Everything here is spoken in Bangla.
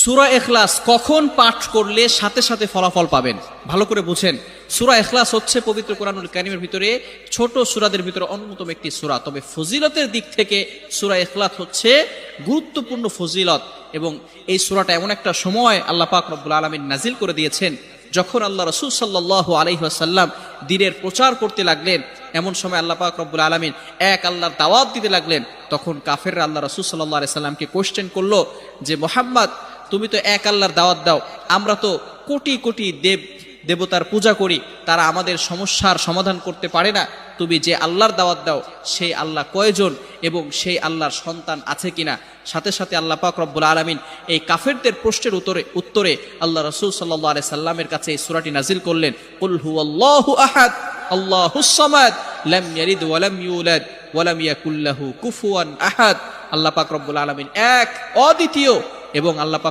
সূরা ইখলাস কখন পাঠ করলে সাথে সাথে ফলাফল পাবেন, ভালো করে বুঝেন। সূরা ইখলাস হচ্ছে পবিত্র কোরআনুল কারীমের ভিতরে ছোট সূরাদের ভিতরে অন্যতম একটি সূরা। তবে ফজিলতের দিক থেকে সূরা ইখলাস হচ্ছে গুরুত্বপূর্ণ ফজিলত, এবং এই সূরাটা এমন একটা সময় আল্লাহ পাক রব্বুল আলামিন নাজিল করে দিয়েছেন যখন আল্লাহ রাসূল সাল্লাল্লাহু আলাইহি ওয়াসাল্লাম দ্বীনের প্রচার করতে লাগলেন। এমন সময় আল্লাহ পাক রব্বুল আলামিন এক আল্লাহর দাওয়াত দিতে লাগলেন। তখন কাফেররা আল্লাহ রাসূল সাল্লাল্লাহু আলাইহি সাল্লামকে কোশ্চেন করলো যে মুহাম্মদ, তুমি তো এক আল্লাহর দাওয়াত দাও, আমরা তো কোটি কোটি দেবতার পূজা করি, তারা আমাদের সমস্যার সমাধান করতে পারে না। তুমি যে আল্লাহর দাওয়াত দাও সেই আল্লাহ কয়জন এবং সেই আল্লাহর সন্তান আছে কিনা? সাথে সাথে আল্লাহ পাক রব্বুল আলামিন এই কাফেরদের প্রশ্নের উত্তরে আল্লাহ রাসূল সাল্লাল্লাহু আলাইহি সাল্লামের কাছে এই সূরাটি নাজিল করলেন, কুল হুয়াল্লাহু আহাদ আল্লাহুস সামাদ লাম ইয়ালিদ ওয়া লাম ইউলাদ ওয়া লাম ইয়াকুল লাহু কুফুয়ান আহাদ। আল্লাহ পাক রব্বুল আলামিন এক, অদ্বিতীয়, এবং আল্লাহ পাক